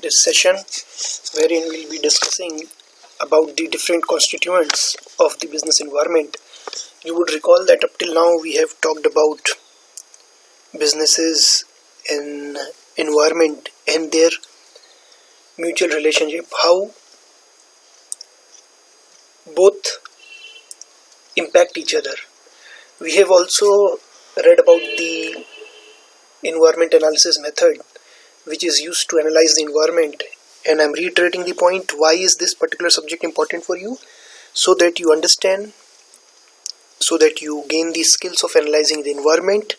this session wherein we'll be discussing about the different constituents of the business environment. You would recall that up till now we have talked about businesses and environment and their mutual relationship, how both impact each other. We have also read about the environment analysis method which is used to analyze the environment, and I'm reiterating the point, why is this particular subject important for you? So that you understand, so that you gain the skills of analyzing the environment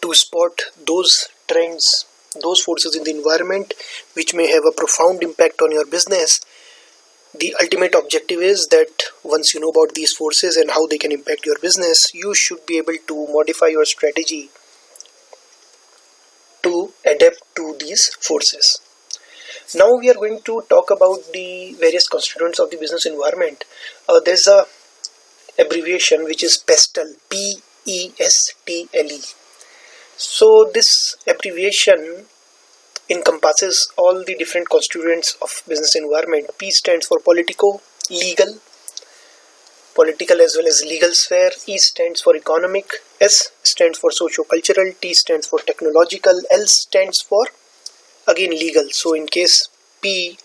to spot those trends, those forces in the environment which may have a profound impact on your business. The ultimate objective is that once you know about these forces and how they can impact your business, you should be able to modify your strategy to adapt to these forces. Now we are going to talk about the various constituents of the business environment. There's a abbreviation which is PESTLE, P-E-S-T-L-E. So this abbreviation encompasses all the different constituents of business environment. P stands for Politico-legal, political as well as legal sphere. E stands for economic, S stands for socio-cultural, T stands for technological, L stands for again legal. So in case P,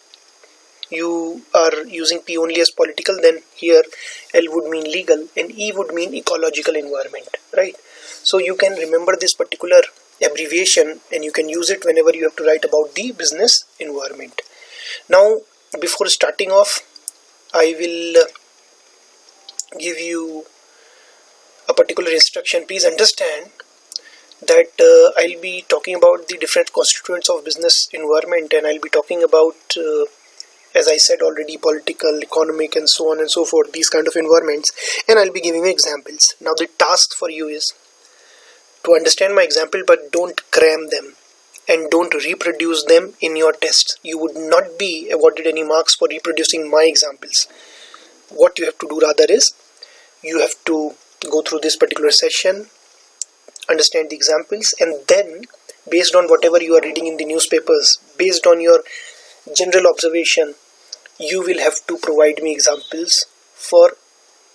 you are using P only as political, then here L would mean legal and E would mean ecological environment, right? So you can remember this particular abbreviation and you can use it whenever you have to write about the business environment. Now before starting off, I will give you a particular instruction. Please understand that I'll be talking about the different constituents of business environment, and I'll be talking about as I said already, political, economic and so on and so forth, these kind of environments, and I'll be giving you examples. Now the task for you is to understand my example but don't cram them and don't reproduce them in your tests. You would not be awarded any marks for reproducing my examples. What you have to do rather is, you have to go through this particular session, understand the examples, and then based on whatever you are reading in the newspapers, based on your general observation, you will have to provide me examples for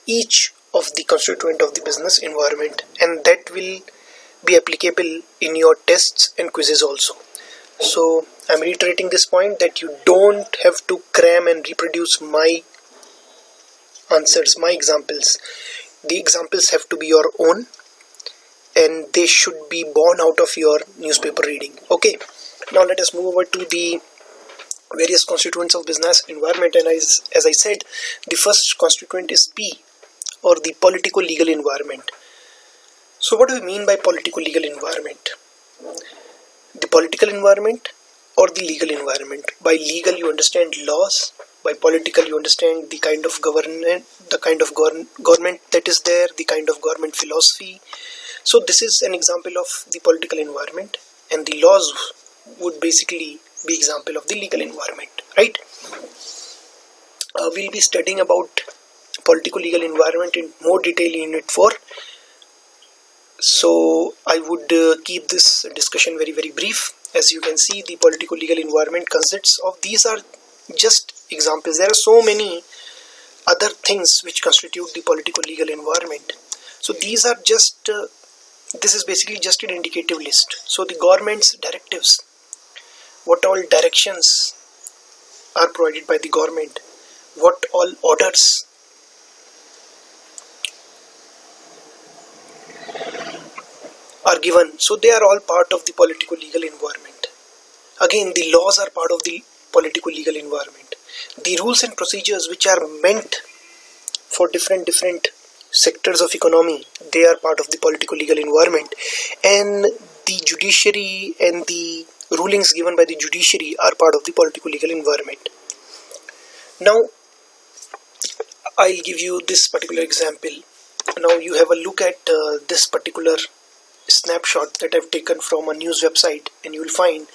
each of the constituent of the business environment, and that will be applicable in your tests and quizzes also. So I'm reiterating this point that you don't have to cram and reproduce my answers, my examples. The examples have to be your own and they should be born out of your newspaper reading. Okay, now let us move over to the various constituents of business environment, and as I said, the first constituent is P, or the politico-legal environment. So what do we mean by politico-legal environment? The political environment or the legal environment? By legal you understand laws, by political you understand the kind of government, government that is there, the kind of government philosophy. So this is an example of the political environment, and the laws would basically be example of the legal environment, right? We'll be studying about politico-legal environment in more detail in Unit 4. So I would keep this discussion very brief. As you can see, the politico-legal environment consists of, these are just examples. There are so many other things which constitute the politico-legal environment. So these are just, this is basically just an indicative list. So the government's directives, what all directions are provided by the government, what all orders are given, so they are all part of the politico-legal environment. Again, the laws are part of the politico-legal environment. The rules and procedures which are meant for different sectors of economy, they are part of the politico-legal environment. And the judiciary and the rulings given by the judiciary are part of the politico-legal environment. Now I'll give you this particular example. Now you have a look at this particular snapshot that I've taken from a news website, and you will find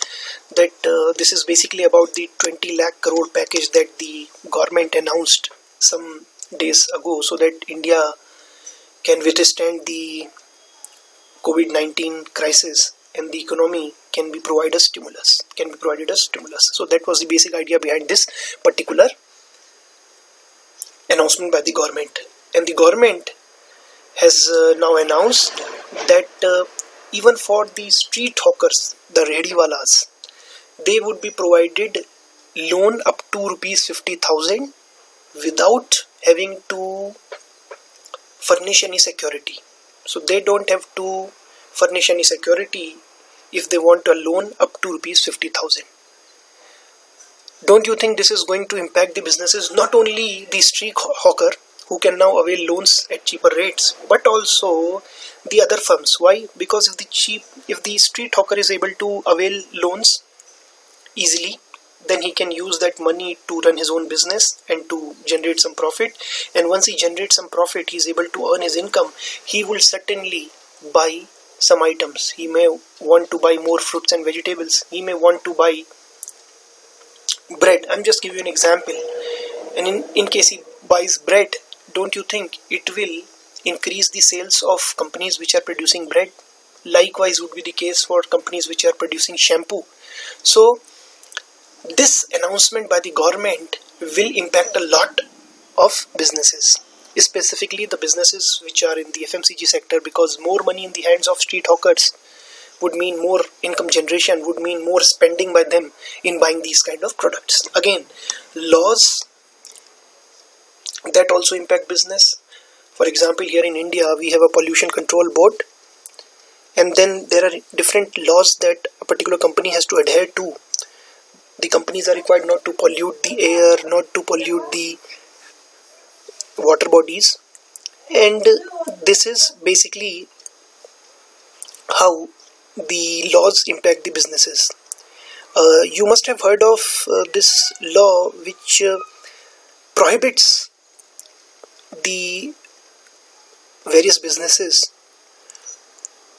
that this is basically about the 20 lakh crore package that the government announced some days ago so that India can withstand the COVID-19 crisis and the economy can be provided as stimulus. So that was the basic idea behind this particular announcement by the government. And the government has now announced that even for the street hawkers, the rediwalas, they would be provided loan up to rupees 50,000 without having to furnish any security. So they don't have to furnish any security if they want a loan up to rupees 50,000. Don't you think this is going to impact the businesses? Not only the street hawker who can now avail loans at cheaper rates, but also the other firms. Why? Because if the street hawker is able to avail loans easily, then he can use that money to run his own business and to generate some profit. And once he generates some profit, he is able to earn his income. He will certainly buy some items. He may want to buy more fruits and vegetables. He may want to buy bread. I'm just giving you an example. And in case he buys bread, don't you think it will increase the sales of companies which are producing bread? Likewise would be the case for companies which are producing shampoo. So this announcement by the government will impact a lot of businesses, specifically the businesses which are in the FMCG sector, because more money in the hands of street hawkers would mean more income generation, would mean more spending by them in buying these kind of products. Again, laws that also impact business. For example, here in India, we have a pollution control board, and then there are different laws that a particular company has to adhere to. The companies are required not to pollute the air, not to pollute the water bodies, and this is basically how the laws impact the businesses. You must have heard of this law which prohibits the various businesses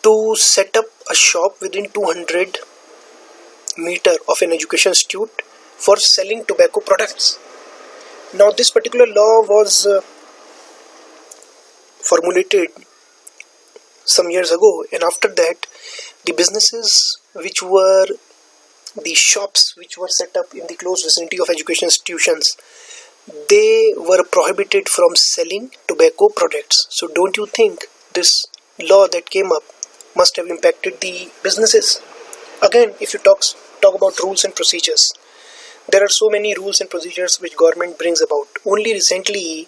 to set up a shop within 200 meter of an education institute for selling tobacco products. Now this particular law was formulated some years ago, and after that the businesses which were the shops which were set up in the close vicinity of education institutions, they were prohibited from selling tobacco products. So don't you think this law that came up must have impacted the businesses? Again, if you talk about rules and procedures, there are so many rules and procedures which government brings about. Only recently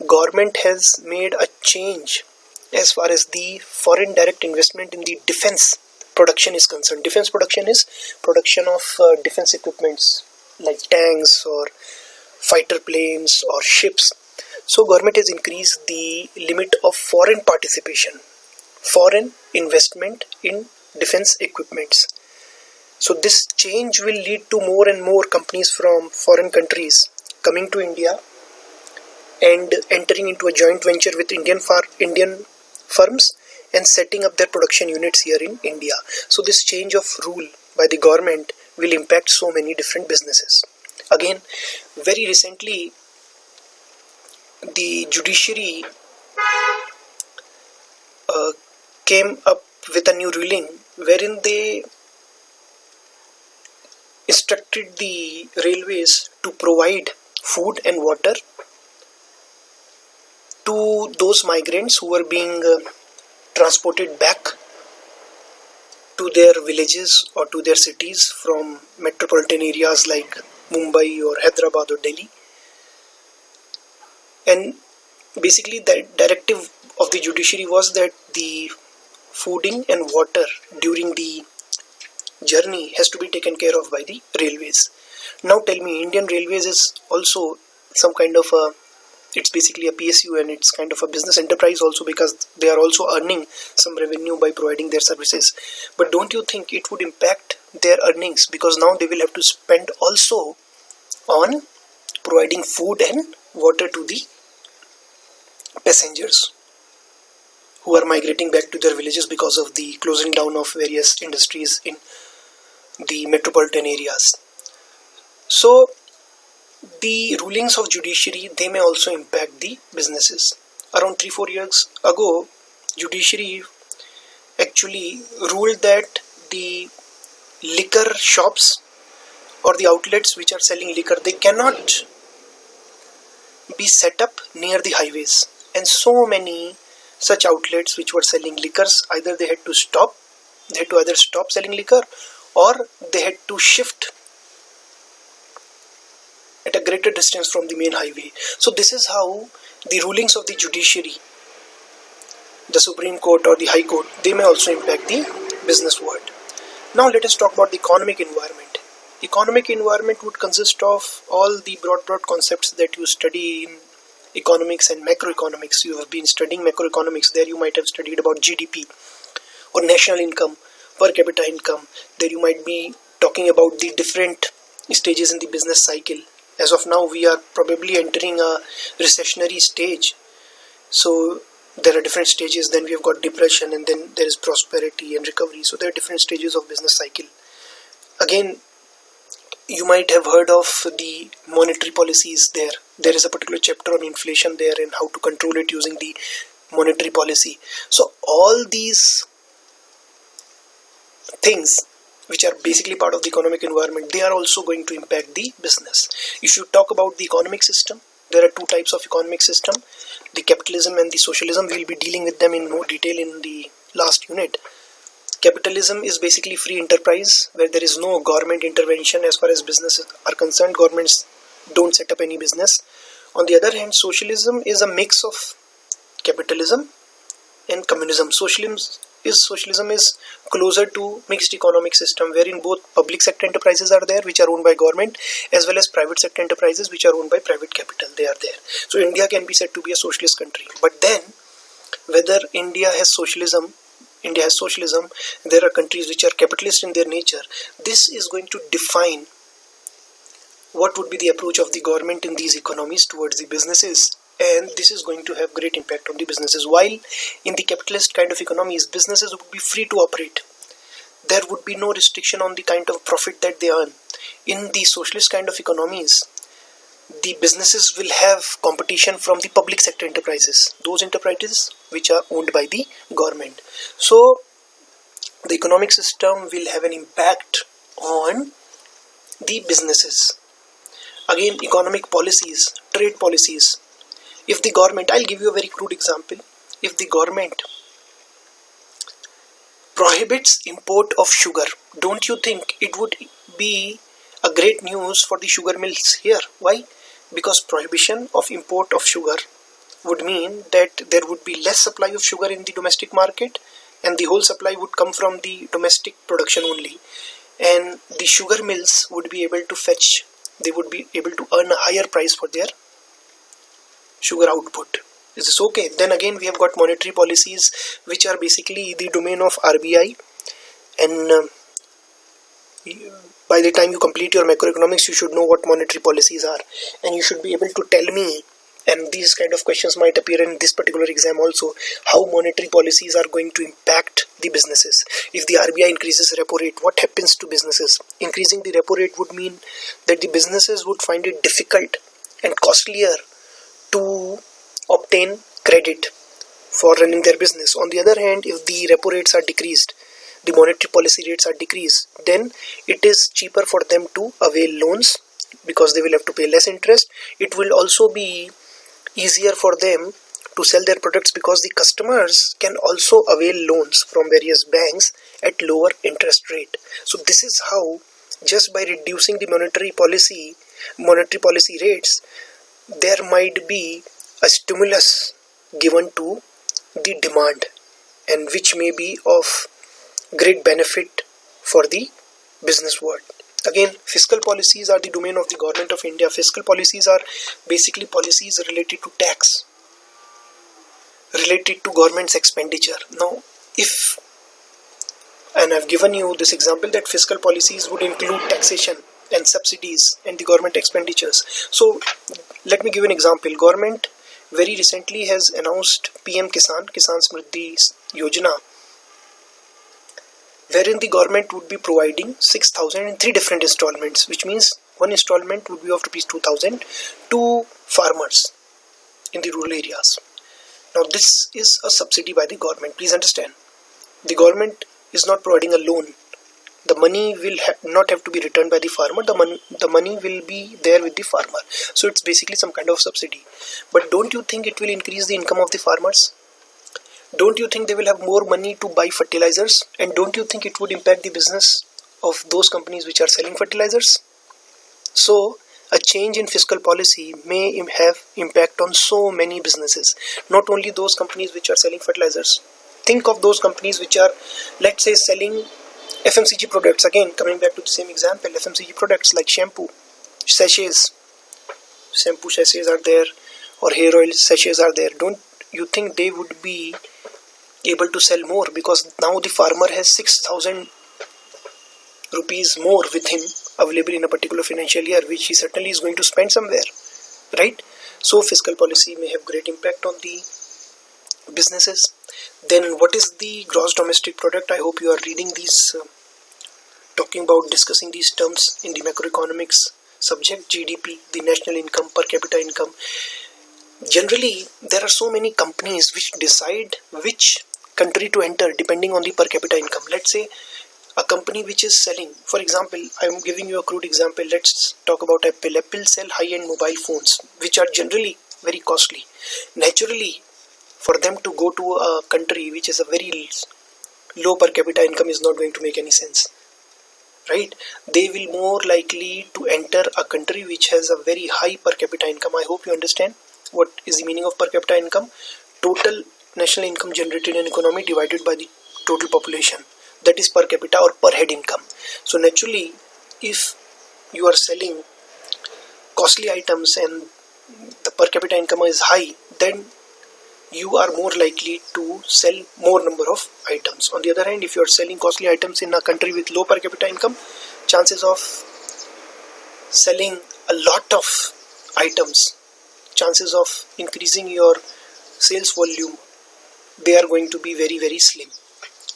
government has made a change as far as the foreign direct investment in the defense production is concerned. Defense production is production of defense equipments like tanks or fighter planes or ships. So government has increased the limit of foreign participation, foreign investment in defense equipments. So this change will lead to more and more companies from foreign countries coming to India and entering into a joint venture with Indian firms and setting up their production units here in India. So this change of rule by the government will impact so many different businesses. Again, very recently the judiciary came up with a new ruling wherein they instructed the railways to provide food and water to those migrants who were being transported back to their villages or to their cities from metropolitan areas like Mumbai or Hyderabad or Delhi. And basically the directive of the judiciary was that the fooding and water during the journey has to be taken care of by the railways. Now tell me, Indian Railways is also some kind of it's basically a PSU, and it's kind of a business enterprise also, because they are also earning some revenue by providing their services. But don't you think it would impact their earnings, because now they will have to spend also on providing food and water to the passengers who are migrating back to their villages because of the closing down of various industries in the metropolitan areas. So the rulings of judiciary, they may also impact the businesses. Around 3-4 years ago, judiciary actually ruled that the liquor shops or the outlets which are selling liquor, they cannot be set up near the highways. And so many such outlets which were selling liquors, either they had to either stop selling liquor, or they had to shift at a greater distance from the main highway. So this is how the rulings of the judiciary, the Supreme Court or the High Court, they may also impact the business world. Now let us talk about the economic environment. Economic environment would consist of all the broad concepts that you study in economics and macroeconomics. You have been studying macroeconomics. There you might have studied about GDP or national income, per capita income. There you might be talking about the different stages in the business cycle. As of now, we are probably entering a recessionary stage. So there are different stages. Then we have got depression, and then there is prosperity and recovery. So there are different stages of business cycle. Again, you might have heard of the monetary policies there. There is a particular chapter on inflation there and how to control it using the monetary policy. So all these things which are basically part of the economic environment, they are also going to impact the business. If you talk about the economic system, there are two types of economic system, the capitalism and the socialism. We will be dealing with them in more detail in the last unit. Capitalism is basically free enterprise where there is no government intervention as far as businesses are concerned. Governments don't set up any business. On the other hand, socialism is a mix of capitalism and communism. Socialism is closer to mixed economic system wherein both public sector enterprises are there which are owned by government, as well as private sector enterprises which are owned by private capital. They are there. So India can be said to be a socialist country. But then whether India has socialism, there are countries which are capitalist in their nature. This is going to define what would be the approach of the government in these economies towards the businesses, and this is going to have great impact on the businesses. While in the capitalist kind of economies, businesses would be free to operate. There would be no restriction on the kind of profit that they earn. In the socialist kind of economies, the businesses will have competition from the public sector enterprises, those enterprises which are owned by the government. So the economic system will have an impact on the businesses. Again, economic policies, trade policies. If the government, I'll give you a very crude example. If the government prohibits import of sugar, don't you think it would be a great news for the sugar mills here? Why? Because prohibition of import of sugar would mean that there would be less supply of sugar in the domestic market, and the whole supply would come from the domestic production only, and the sugar mills would be able to earn a higher price for their sugar output. Is this okay? Then again, we have got monetary policies which are basically the domain of RBI, and by the time you complete your macroeconomics, you should know what monetary policies are, and you should be able to tell me, and these kind of questions might appear in this particular exam also, how monetary policies are going to impact the businesses. If the RBI increases repo rate, what happens to businesses? Increasing the repo rate would mean that the businesses would find it difficult and costlier to obtain credit for running their business. On the other hand, if the repo rates are decreased, the monetary policy rates are decreased, then it is cheaper for them to avail loans because they will have to pay less interest. It will also be easier for them to sell their products because the customers can also avail loans from various banks at lower interest rate. So this is how, just by reducing the monetary policy rates, there might be a stimulus given to the demand, and which may be of great benefit for the business world. Again, fiscal policies are the domain of the government of India. Fiscal policies are basically policies related to tax, related to government's expenditure. Now, and I've given you this example that fiscal policies would include taxation and subsidies and the government expenditures. So let me give an example. Government very recently has announced PM Kisan Smriddhi Yojana, wherein the government would be providing 6,000 in 3 different installments, which means one installment would be of rupees 2,000 to farmers in the rural areas. Now this is a subsidy by the government. Please understand, the government is not providing a loan The money will not have to be returned by the farmer. The money will be there with the farmer. So it's basically some kind of subsidy. But don't you think it will increase the income of the farmers? Don't you think they will have more money to buy fertilizers? And don't you think it would impact the business of those companies which are selling fertilizers? So a change in fiscal policy may have impact on so many businesses, not only those companies which are selling fertilizers. Think of those companies which are, let's say, selling FMCG products. Again, coming back to the same example, FMCG products like shampoo sachets are there, or hair oil sachets are there. Don't you think they would be able to sell more, because now the farmer has 6,000 rupees more with him available in a particular financial year, which he certainly is going to spend somewhere, right? So fiscal policy may have great impact on the businesses. Then what is the gross domestic product? I hope you are reading these, discussing these terms in the macroeconomics subject. GDP, the national income, per capita income. Generally, there are so many companies which decide which country to enter depending on the per capita income. Let's say a company which is selling, for example, I'm giving you a crude example. Let's talk about Apple. Apple sell high-end mobile phones which are generally very costly. Naturally, for them to go to a country which is a very low per capita income is not going to make any sense, right? They will more likely to enter a country which has a very high per capita income. I hope you understand what is the meaning of per capita income. Total national income generated in economy divided by the total population. That is per capita or per head income. So naturally, if you are selling costly items and the per capita income is high, then you are more likely to sell more number of items. On the other hand, if you are selling costly items in a country with low per capita income, chances of selling a lot of items, chances of increasing your sales volume, they are going to be very, very slim.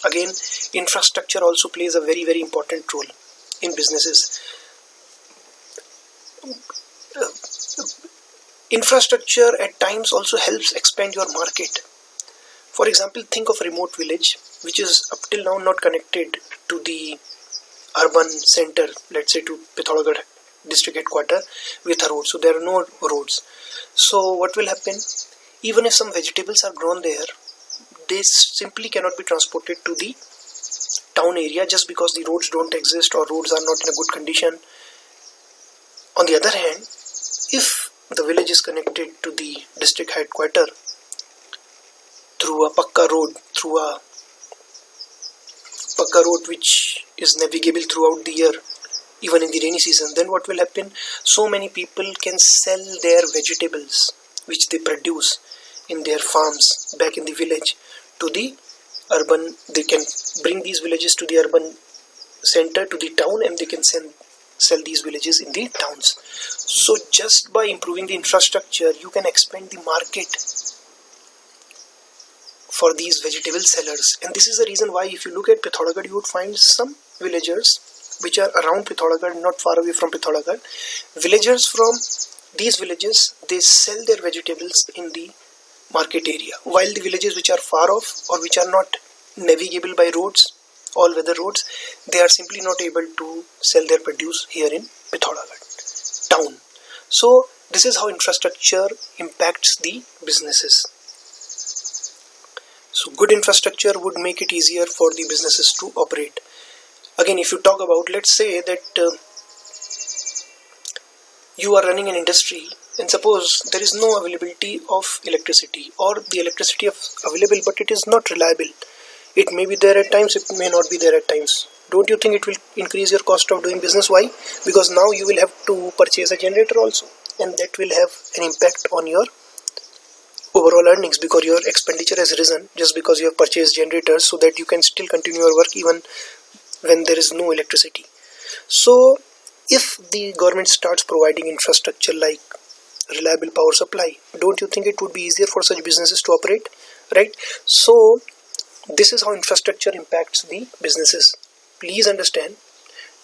Again, infrastructure also plays a very, very important role in businesses. Infrastructure at times also helps expand your market. For example, think of a remote village which is up till now not connected to the urban center, let's say to Pithoragarh district headquarter with a road. So there are no roads. So what will happen? Even if some vegetables are grown there, they simply cannot be transported to the town area just because the roads don't exist or roads are not in a good condition. On the other hand, if the village is connected to the district headquarter through a pakka road, which is navigable throughout the year, even in the rainy season, then what will happen? So many people can sell their vegetables which they produce in their farms back in the village to the urban. They can bring these villages to the urban center, to the town, and they can sell these villages in the towns. So just by improving the infrastructure, you can expand the market for these vegetable sellers. And this is the reason why if you look at Pithoragarh, you would find some villagers which are around Pithoragarh, not far away from Pithoragarh. Villagers from these villages, they sell their vegetables in the market area, while the villages which are far off or which are not navigable by roads, all weather roads, they are simply not able to sell their produce here in Pithoragarh town. So this is how infrastructure impacts the businesses. So good infrastructure would make it easier for the businesses to operate. Again, if you talk about, let's say that you are running an industry and suppose there is no availability of electricity, or the electricity is available but it is not reliable. It may be there at times, it may not be there at times. Don't you think it will increase your cost of doing business? Why? Because now you will have to purchase a generator also, and that will have an impact on your overall earnings, because your expenditure has risen just because you have purchased generators so that you can still continue your work even when there is no electricity. So if the government starts providing infrastructure like reliable power supply, don't you think it would be easier for such businesses to operate, right? So this is how infrastructure impacts the businesses. Please understand,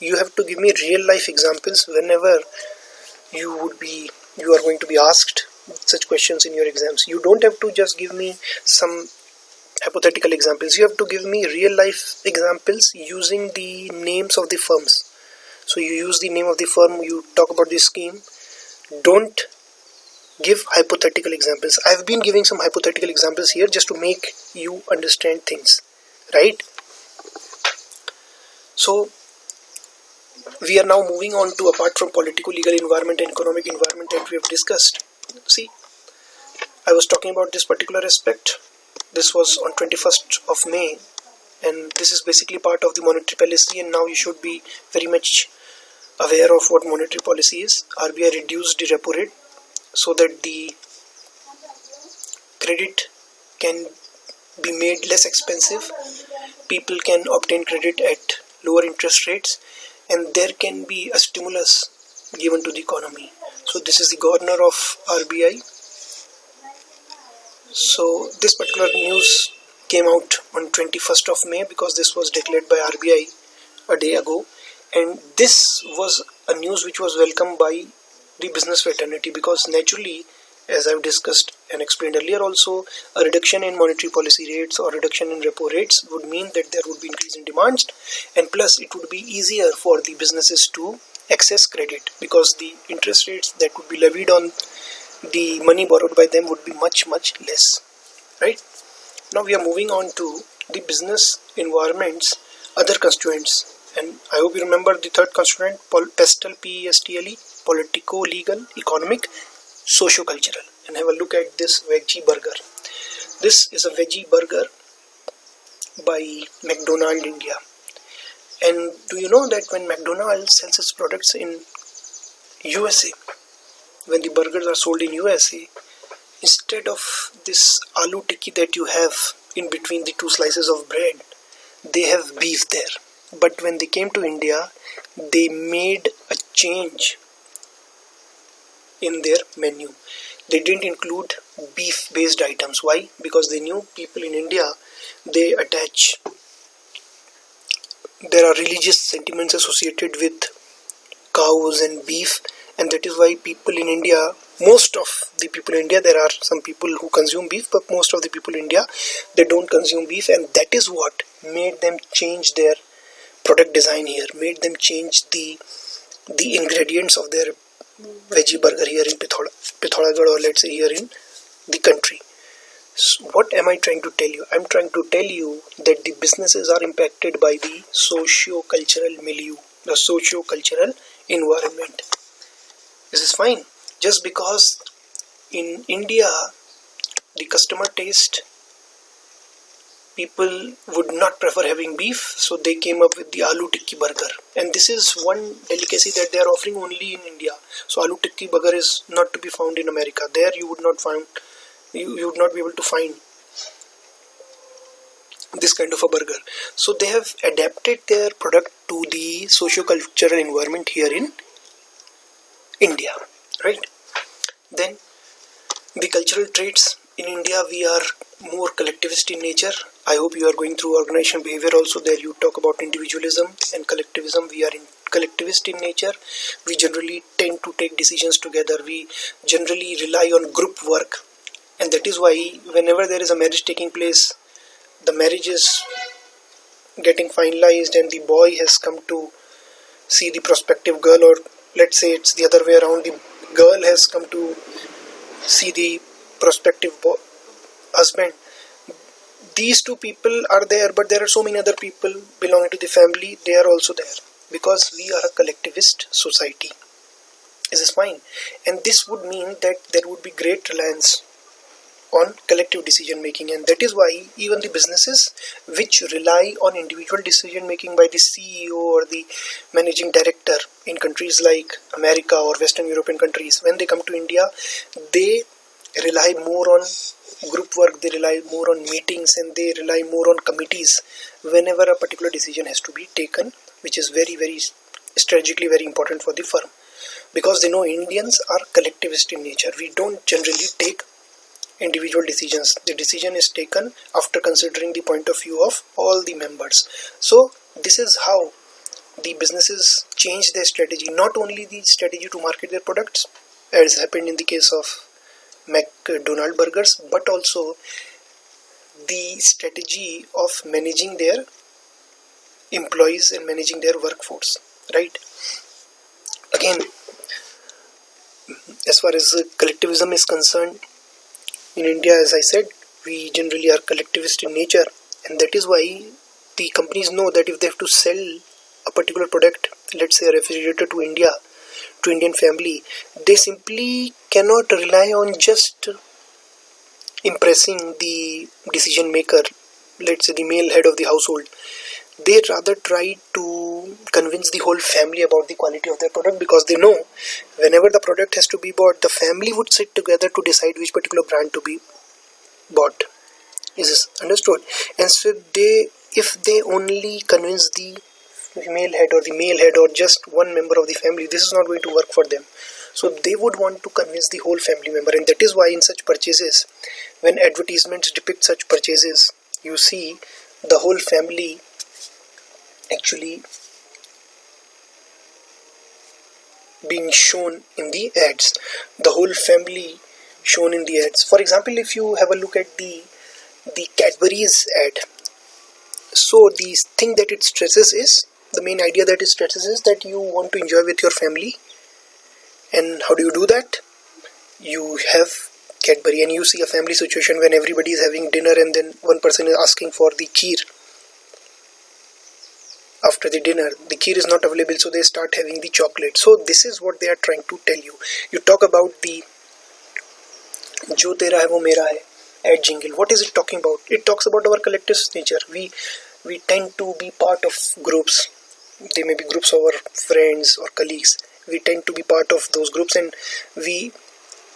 you have to give me real life examples whenever you are going to be asked such questions in your exams. You don't have to just give me some hypothetical examples. You have to give me real life examples using the names of the firms. So you use the name of the firm, you talk about the scheme. Don't give hypothetical examples. I've been giving some hypothetical examples here just to make you understand things, right? So we are now moving on to, apart from political-legal environment and economic environment that we have discussed. See, I was talking about this particular aspect. This was on 21st of May, and this is basically part of the monetary policy, and now you should be very much aware of what monetary policy is. RBI reduced the repo rate so that the credit can be made less expensive. People can obtain credit at lower interest rates, and there can be a stimulus given to the economy. So this is the governor of RBI. So this particular news came out on 21st of May because this was declared by RBI a day ago, and this was a news which was welcomed by the business fraternity, because naturally, as I've discussed and explained earlier also, a reduction in monetary policy rates or reduction in repo rates would mean that there would be increase in demand, and plus it would be easier for the businesses to access credit because the interest rates that would be levied on the money borrowed by them would be much less, right? Now we are moving on to the business environment's other constituents, and I hope you remember the third constituent, PESTLE, P-E-S-T-L-E, Politico-legal, economic, Socio-cultural. And have a look at this veggie burger. This is a veggie burger by McDonald's India. And do you know that when McDonald's sells its products in USA, when the burgers are sold in USA, instead of this aloo tikki that you have in between the two slices of bread, they have beef there. But when they came to India, they made a change in their menu. They didn't include beef based items. Why? Because they knew people in India, they attach, there are religious sentiments associated with cows and beef, and that is why people in India, most of the people in India, there are some people who consume beef, but most of the people in India, they don't consume beef, and that is what made them change their product design here, made them change the ingredients of their veggie burger here in Pithoragarh, or let's say here in the country. So what am I trying to tell you? I'm trying to tell you that the businesses are impacted by the socio-cultural milieu, the socio-cultural environment. This is fine. Just because in India the customer taste, people would not prefer having beef, so they came up with the aloo tikki burger, and this is one delicacy that they are offering only in India. So aloo tikki burger is not to be found in America. There you would not find, you would not be able to find this kind of a burger. So they have adapted their product to the socio-cultural environment here in India, right? Then the cultural traits in India, we are more collectivist in nature. I hope you are going through organization behavior also. There you talk about individualism and collectivism. We are collectivist in nature. We generally tend to take decisions together. We generally rely on group work, and that is why whenever there is a marriage taking place, the marriage is getting finalized and the boy has come to see the prospective girl, or let's say it's the other way around, the girl has come to see the prospective husband. These two people are there, but there are so many other people belonging to the family, they are also there, because we are a collectivist society. This is fine, and this would mean that there would be great reliance on collective decision making, and that is why even the businesses which rely on individual decision making by the CEO or the managing director in countries like America or Western European countries, when they come to India, they rely more on group work, they rely more on meetings, and they rely more on committees whenever a particular decision has to be taken, which is very strategically very important for the firm, because they know Indians are collectivist in nature. We don't generally take individual decisions. The decision is taken after considering the point of view of all the members. So this is how the businesses change their strategy, not only the strategy to market their products, as happened in the case of McDonald's burgers, but also the strategy of managing their employees and managing their workforce, right? Again, as far as collectivism is concerned, in India, as I said, we generally are collectivist in nature, and that is why the companies know that if they have to sell a particular product, let's say a refrigerator to India, to Indian family, they simply cannot rely on just impressing the decision maker, let's say the male head of the household. They rather try to convince the whole family about the quality of their product, because they know whenever the product has to be bought, the family would sit together to decide which particular brand to be bought. Is this understood? And so if they only convince the female head or the male head or just one member of the family, this is not going to work for them. So they would want to convince the whole family member, and that is why in such purchases, when advertisements depict such purchases, you see the whole family actually being shown in the ads. The whole family shown in the ads. For example, if you have a look at the Cadbury's ad, so the thing that it stresses is, the main idea that it stresses is that you want to enjoy with your family. And how do you do that? You have Cadbury, and you see a family situation when everybody is having dinner and then one person is asking for the kheer. After the dinner, the kheer is not available, so they start having the chocolate. So this is what they are trying to tell you. You talk about the Jo Tera Hai Wo Mera Hai ad jingle. What is it talking about? It talks about our collective nature. We tend to be part of groups. They may be groups of our friends or colleagues. We tend to be part of those groups, and we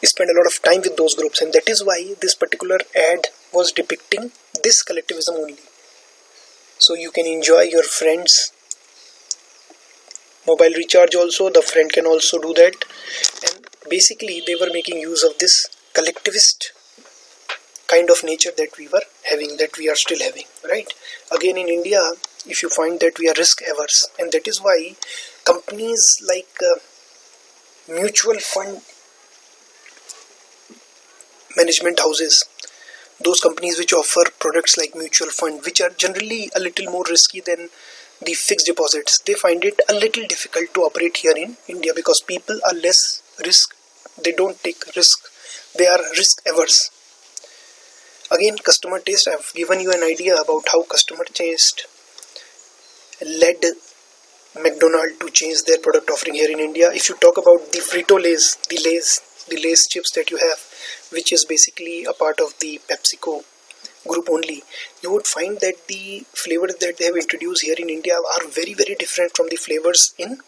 spend a lot of time with those groups, and that is why this particular ad was depicting this collectivism only. So you can enjoy your friends' mobile recharge also, the friend can also do that, and basically they were making use of this collectivist kind of nature that we were having, that we are still having, right? Again, in India, if you find that we are risk averse, and that is why companies like mutual fund management houses, those companies which offer products like mutual fund, which are generally a little more risky than the fixed deposits, they find it a little difficult to operate here in India, because people are less risk, they don't take risk, they are risk averse. Again, customer taste, I've given you an idea about how customer taste led McDonald's to change their product offering here in India. If you talk about the Frito-Lays, the Lays chips that you have, which is basically a part of the PepsiCo group only, you would find that the flavors that they have introduced here in India are very, very different from the flavors in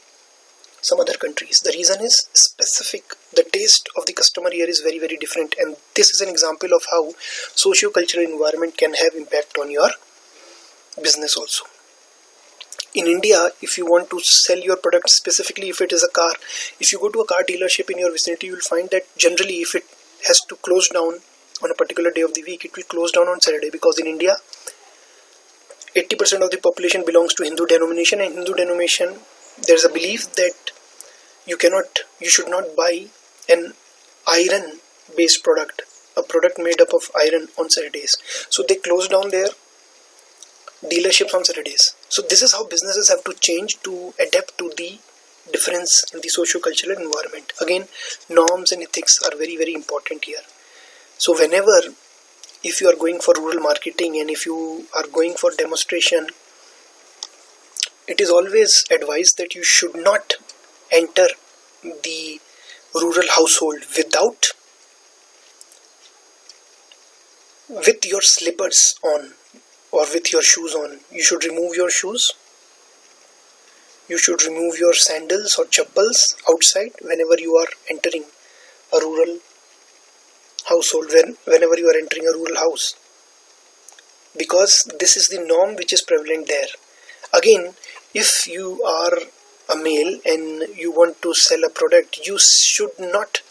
some other countries. The reason is specific. The taste of the customer here is very, very different, and this is an example of how socio-cultural environment can have impact on your business also. In India, if you want to sell your product, specifically if it is a car, if you go to a car dealership in your vicinity, you will find that generally if it has to close down on a particular day of the week, it will close down on Saturday, because in India 80% of the population belongs to Hindu denomination, and Hindu denomination, there is a belief that you should not buy an iron based product, a product made up of iron, on Saturdays. So they close down their dealerships on Saturdays. So this is how businesses have to change to adapt to the difference in the socio-cultural environment. Again, norms and ethics are very, very important here. So whenever, if you are going for rural marketing and if you are going for demonstration, it is always advised that you should not enter the rural household with your slippers on or with your shoes on. You should remove your shoes. You should remove your sandals or chappals outside whenever you are entering a rural household, whenever you are entering a rural house, because this is the norm which is prevalent there. Again, if you are a male and you want to sell a product, you should not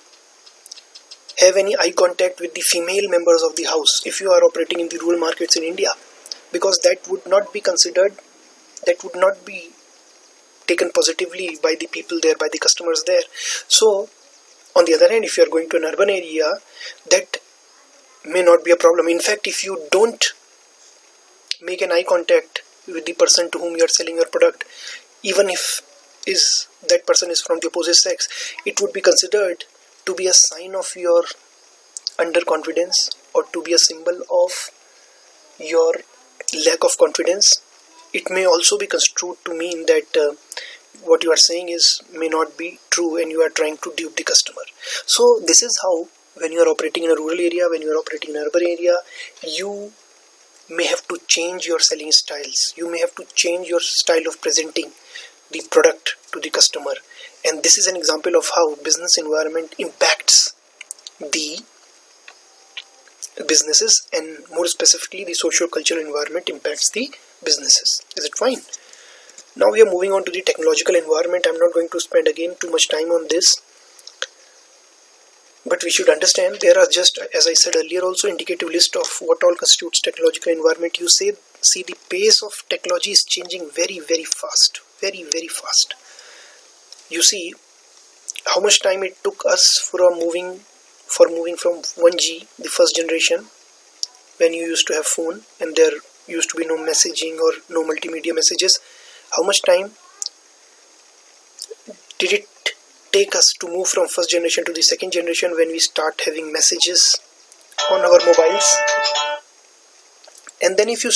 have any eye contact with the female members of the house if you are operating in the rural markets in India, because that would not be considered, that would not be taken positively by the people there, by the customers there. So on the other hand, if you are going to an urban area, that may not be a problem. In fact, if you don't make an eye contact with the person to whom you are selling your product, even if that person is from the opposite sex, it would be considered to be a sign of your underconfidence, or to be a symbol of your lack of confidence. It may also be construed to mean that what you are saying may not be true, and you are trying to dupe the customer. So this is how, when you are operating in a rural area, when you are operating in an urban area, you may have to change your selling styles. You may have to change your style of presenting the product to the customer. And this is an example of how business environment impacts the businesses, and more specifically the socio-cultural environment impacts the businesses. Is it fine? Now we are moving on to the technological environment. I'm not going to spend again too much time on this, but we should understand there are, just as I said earlier, also indicative list of what all constitutes technological environment. You see the pace of technology is changing very, very fast, very, very fast. You see how much time it took us for moving from 1G, the first generation, when you used to have phone and there used to be no messaging or no multimedia messages. How much time did it take us to move from first generation to the second generation, when we start having messages on our mobiles? And then if you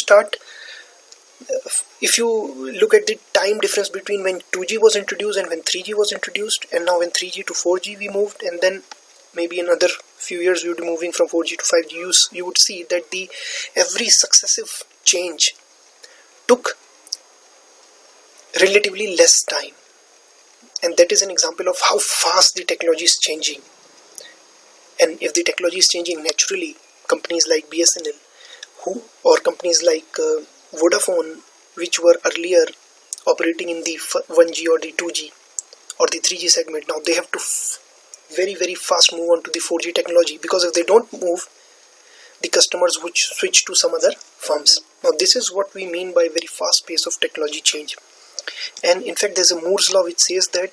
look at the time difference between when 2G was introduced and when 3G was introduced, and now when 3G to 4G we moved, and then maybe another few years we would be moving from 4G to 5G, you would see that every successive change took relatively less time. And that is an example of how fast the technology is changing. And if the technology is changing naturally, companies like BSNL, or companies like Vodafone, which were earlier operating in the 1G or the 2G or the 3G segment, now they have to very, very fast move on to the 4G technology, because if they don't move, the customers would switch to some other firms. Now this is what we mean by very fast pace of technology change. And in fact, there's a Moore's law which says that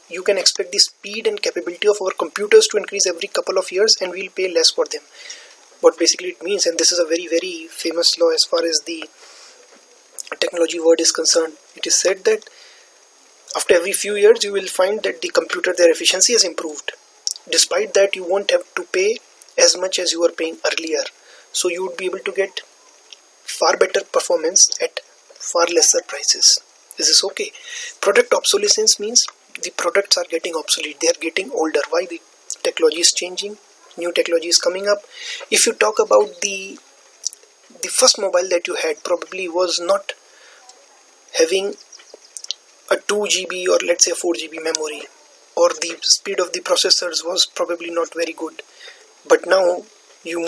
you can expect the speed and capability of our computers to increase every couple of years, and we'll pay less for them. What basically it means, and this is a very, very famous law as far as the technology world is concerned, it is said that after every few years you will find that the computer, their efficiency has improved. Despite that, you won't have to pay as much as you were paying earlier. So you would be able to get far better performance at far lesser prices. Is this okay? Product obsolescence means the products are getting obsolete. They are getting older. Why? The technology is changing. New technology is coming up. If you talk about the first mobile that you had, probably was not having a 2GB or let's say a 4GB memory, or the speed of the processors was probably not very good. But now you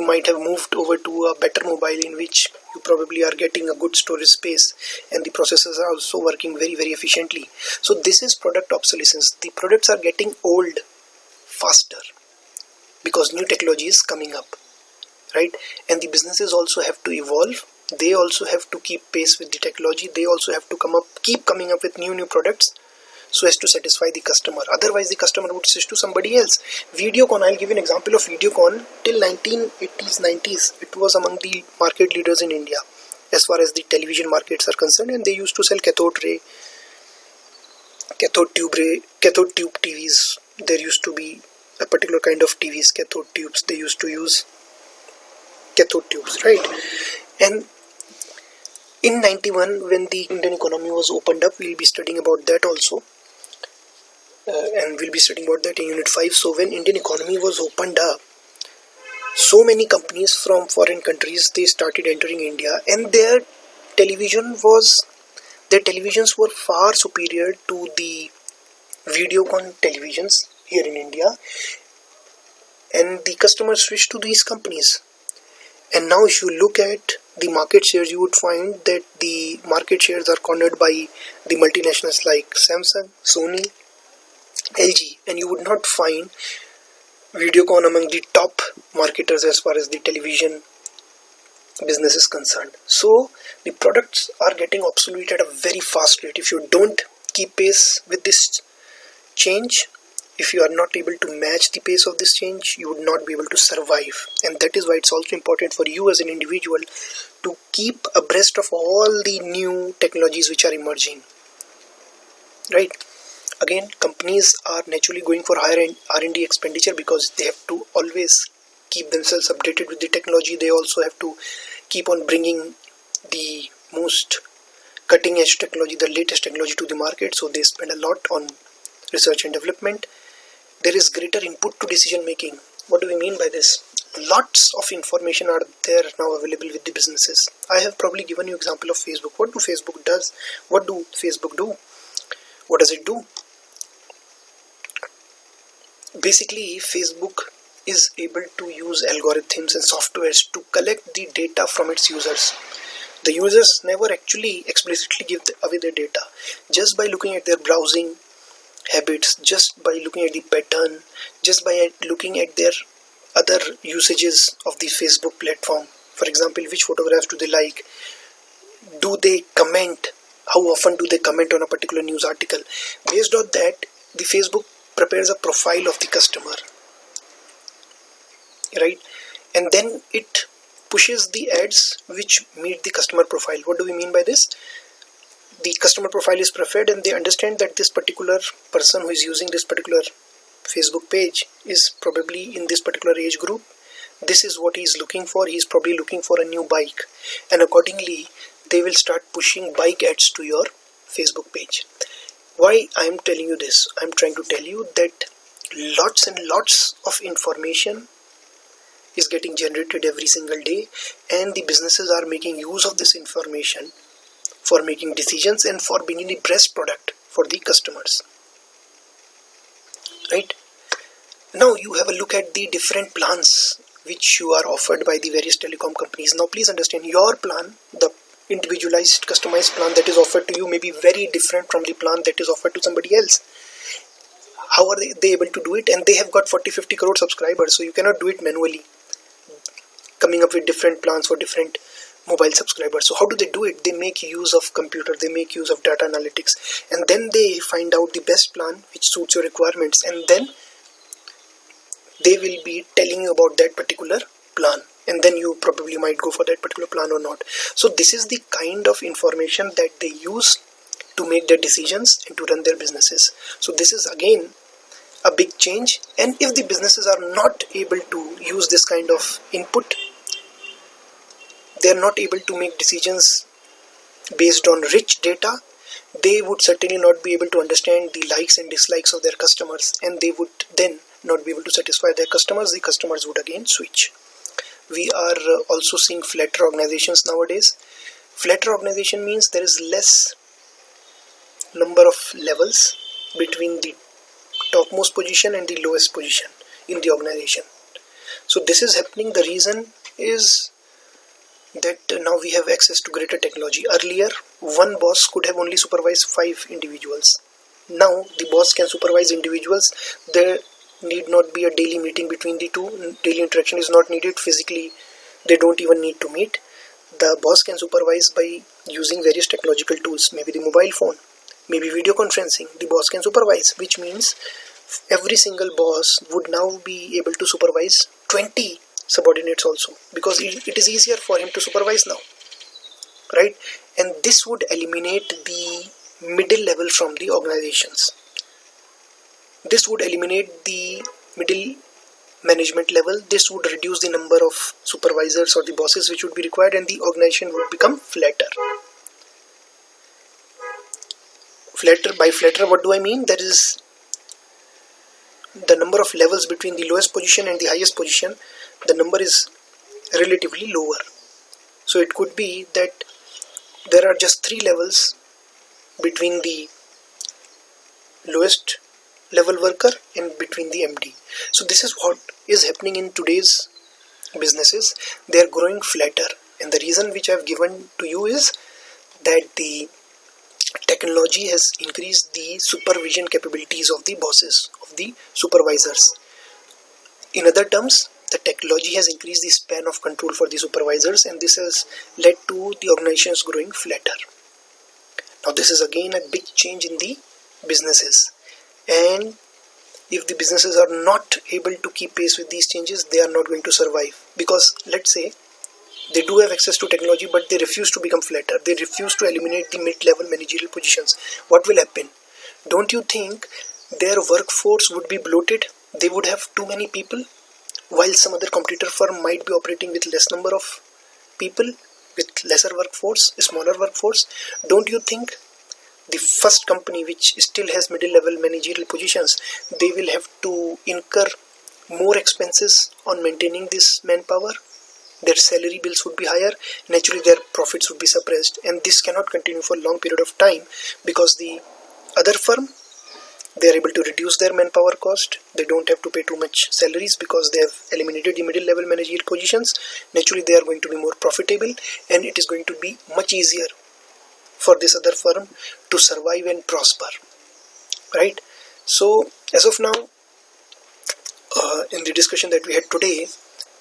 might have moved over to a better mobile in which you probably are getting a good storage space, and the processors are also working very, very efficiently. So this is product obsolescence. The products are getting old faster because new technology is coming up, right? And the businesses also have to evolve. They also have to keep pace with the technology. They also have to keep coming up with new products so as to satisfy the customer. Otherwise the customer would switch to somebody else. Videocon, I'll give you an example of Videocon. Till 1980s, 90s, it was among the market leaders in India as far as the television markets are concerned, and they used to sell cathode tube TVs. There used to be a particular kind of TVs, cathode tubes. They used to use cathode tubes, right? And in 91, when the Indian economy was opened up, we'll be studying about that also. And we'll be studying about that in Unit 5. So when Indian economy was opened up, so many companies from foreign countries, they started entering India, and their televisions were far superior to the Videocon televisions here in India, and the customers switched to these companies. And now if you look at the market shares, you would find that the market shares are cornered by the multinationals like Samsung, Sony, LG, and you would not find Videocon among the top marketers as far as the television business is concerned. So the products are getting obsolete at a very fast rate. If you don't keep pace with this change, If you are not able to match the pace of this change, you would not be able to survive. And that is why it's also important for you as an individual to keep abreast of all the new technologies which are emerging. Right? Again, companies are naturally going for higher R&D expenditure because they have to always keep themselves updated with the technology. They also have to keep on bringing the most cutting edge technology, the latest technology to the market. So they spend a lot on research and development. There is greater input to decision making. What do we mean by this? Lots of information are there now available with the businesses. I have probably given you example of Facebook. What do Facebook does? What do Facebook do? What does it do? Basically, Facebook is able to use algorithms and softwares to collect the data from its users. The users never actually explicitly give away their data. Just by looking at their browsing habits, just by looking at the pattern, just by looking at their other usages of the Facebook platform. For example, which photographs do they like? Do they comment? How often do they comment on a particular news article? Based on that, the Facebook prepares a profile of the customer, right? And then it pushes the ads which meet the customer profile. What do we mean by this? The customer profile is preferred and they understand that this particular person who is using this particular Facebook page is probably in this particular age group. This is what he is looking for. He is probably looking for a new bike, and accordingly they will start pushing bike ads to your Facebook page. Why I am telling you this? I am trying to tell you that lots and lots of information is getting generated every single day, and the businesses are making use of this information for making decisions and for bringing the best product for the customers. Right? Now you have a look at the different plans which you are offered by the various telecom companies. Now please understand, your plan, the individualized customized plan that is offered to you may be very different from the plan that is offered to somebody else. How are they able to do it? And they have got 40-50 crore subscribers, so you cannot do it manually, coming up with different plans for different mobile subscribers. So how do they do it? They make use of computer, they make use of data analytics, and then they find out the best plan which suits your requirements, and then they will be telling you about that particular plan, and then you probably might go for that particular plan or not. So this is the kind of information that they use to make their decisions and to run their businesses. So this is again a big change, and if the businesses are not able to use this kind of input, they are not able to make decisions based on rich data, they would certainly not be able to understand the likes and dislikes of their customers, and they would then not be able to satisfy their customers. The customers would again switch. We are also seeing flatter organizations nowadays. Flatter organization means there is less number of levels between the topmost position and the lowest position in the organization. So this is happening. The reason is that now we have access to greater technology. Earlier, one boss could have only supervised 5 individuals. Now the boss can supervise individuals. There need not be a daily meeting between the two. Daily interaction is not needed. Physically, they don't even need to meet. The boss can supervise by using various technological tools, maybe the mobile phone, maybe video conferencing. The boss can supervise, which means every single boss would now be able to supervise 20 subordinates also, because it is easier for him to supervise now, right? And this would eliminate the middle level from the organizations. This would eliminate the middle management level. This would reduce the number of supervisors or the bosses which would be required, and the organization would become flatter. By flatter, what do I mean? There is the number of levels between the lowest position and the highest position. The number is relatively lower. So it could be that there are just 3 levels between the lowest level worker and between the MD. So this is what is happening in today's businesses. They are growing flatter, and the reason which I have given to you is that the technology has increased the supervision capabilities of the bosses, of the supervisors. In other terms, the technology has increased the span of control for the supervisors, and this has led to the organizations growing flatter. Now this is again a big change in the businesses, and if the businesses are not able to keep pace with these changes, they are not going to survive. Because let's say they do have access to technology, but they refuse to become flatter. They refuse to eliminate the mid-level managerial positions. What will happen? Don't you think their workforce would be bloated? They would have too many people, while some other competitor firm might be operating with less number of people, with lesser workforce, a smaller workforce. Don't you think the first company which still has middle level managerial positions, they will have to incur more expenses on maintaining this manpower? Their salary bills would be higher, naturally their profits would be suppressed, and this cannot continue for a long period of time, because the other firm, they are able to reduce their manpower cost. They don't have to pay too much salaries because they have eliminated the middle level managerial positions. Naturally they are going to be more profitable, and it is going to be much easier for this other firm to survive and prosper, right? So as of now, in the discussion that we had today,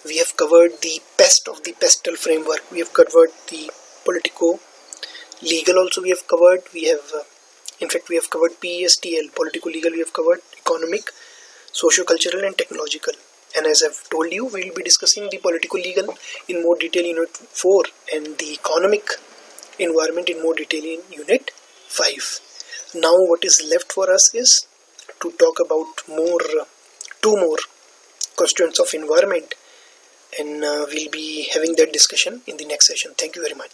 we have covered the pest of the pestle framework. We have covered the Politico-legal also we have covered. We have we have covered PESTL, Politico-legal, we have covered economic, socio-cultural and technological. And as I've told you, we will be discussing the Politico-legal in more detail in Unit 4 and the economic environment in more detail in Unit 5. Now what is left for us is to talk about two more constituents of environment, and we'll be having that discussion in the next session. Thank you very much.